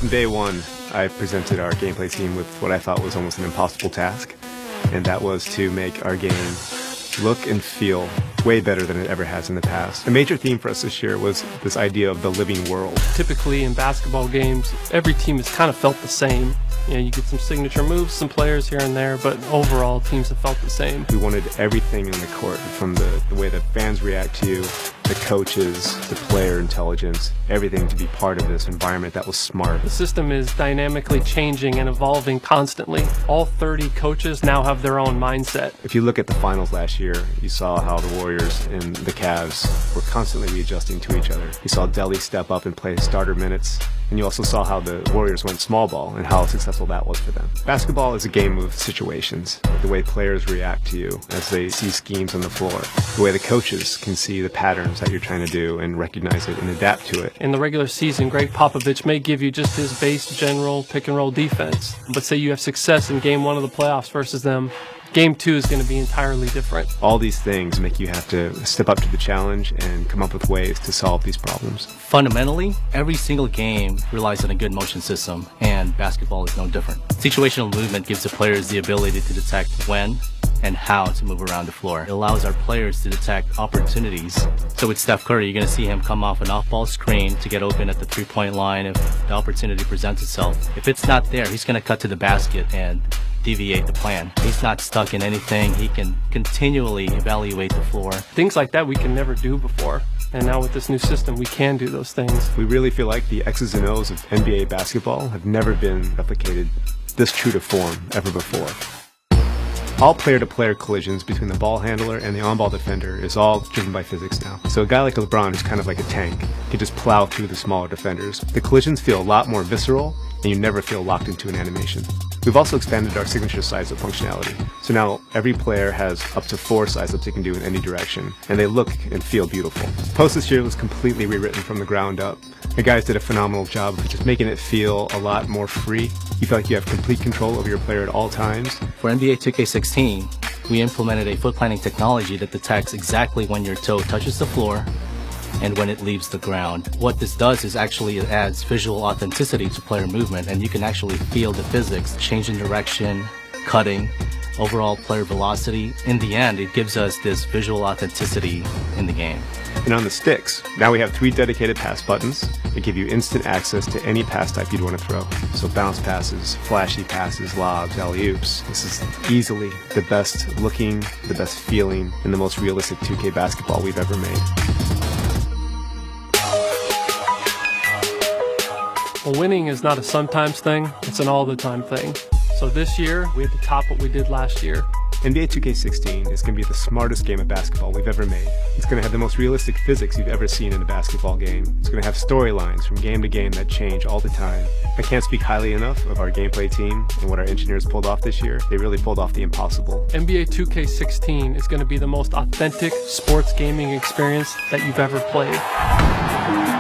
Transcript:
From day one, I presented our gameplay team with what I thought was almost an impossible task, and that was to make our game look and feel way better than it ever has in the past. A major theme for us this year was this idea of the living world. Typically in basketball games, every team has kind of felt the same. You know, you get some signature moves, some players here and there, but overall teams have felt the same. We wanted everything in the court, from the way that fans react to you, the coaches, the player intelligence, everything to be part of this environment that was smart. The system is dynamically changing and evolving constantly. All 30 coaches now have their own mindset. If you look at the finals last year, you saw how the Warriors and the Cavs were constantly readjusting to each other. You saw Delly step up and play starter minutes, and you also saw how the Warriors went small ball and how successful that was for them. Basketball is a game of situations. The way players react to you as they see schemes on the floor. The way the coaches can see the patterns that you're trying to do and recognize it and adapt to it. In the regular season, Greg Popovich may give you just his base general pick and roll defense. But say you have success in game 1 of the playoffs versus them, game 2 is going to be entirely different. All these things make you have to step up to the challenge and come up with ways to solve these problems. Fundamentally, every single game relies on a good motion system, and basketball is no different. Situational movement gives the players the ability to detect when and how to move around the floor. It allows our players to detect opportunities. So with Steph Curry, you're going to see him come off an off-ball screen to get open at the three-point line if the opportunity presents itself. If it's not there, he's going to cut to the basket and deviate the plan. He's not stuck in anything. He can continually evaluate the floor. Things like that we can never do before. And now with this new system, we can do those things. We really feel like the X's and O's of NBA basketball have never been replicated this true to form ever before. All player-to-player collisions between the ball handler and the on-ball defender is all driven by physics now. So a guy like LeBron, who's kind of like a tank, can just plow through the smaller defenders. The collisions feel a lot more visceral, and you never feel locked into an animation. We've also expanded our signature size-up functionality. So now every player has up to 4 size-ups they can do in any direction, and they look and feel beautiful. Post this year was completely rewritten from the ground up. The guys did a phenomenal job of just making it feel a lot more free. You feel like you have complete control over your player at all times. For NBA 2K16, we implemented a foot planning technology that detects exactly when your toe touches the floor and when it leaves the ground. What this does is actually it adds visual authenticity to player movement, and you can actually feel the physics, change in direction, cutting, overall player velocity. In the end, it gives us this visual authenticity in the game. And on the sticks, now we have 3 dedicated pass buttons that give you instant access to any pass type you'd want to throw. So bounce passes, flashy passes, lobs, alley-oops. This is easily the best looking, the best feeling, and the most realistic 2K basketball we've ever made. Well, winning is not a sometimes thing, it's an all-the-time thing. So this year, we had to top what we did last year. NBA 2K16 is going to be the smartest game of basketball we've ever made. It's going to have the most realistic physics you've ever seen in a basketball game. It's going to have storylines from game to game that change all the time. I can't speak highly enough of our gameplay team and what our engineers pulled off this year. They really pulled off the impossible. NBA 2K16 is going to be the most authentic sports gaming experience that you've ever played.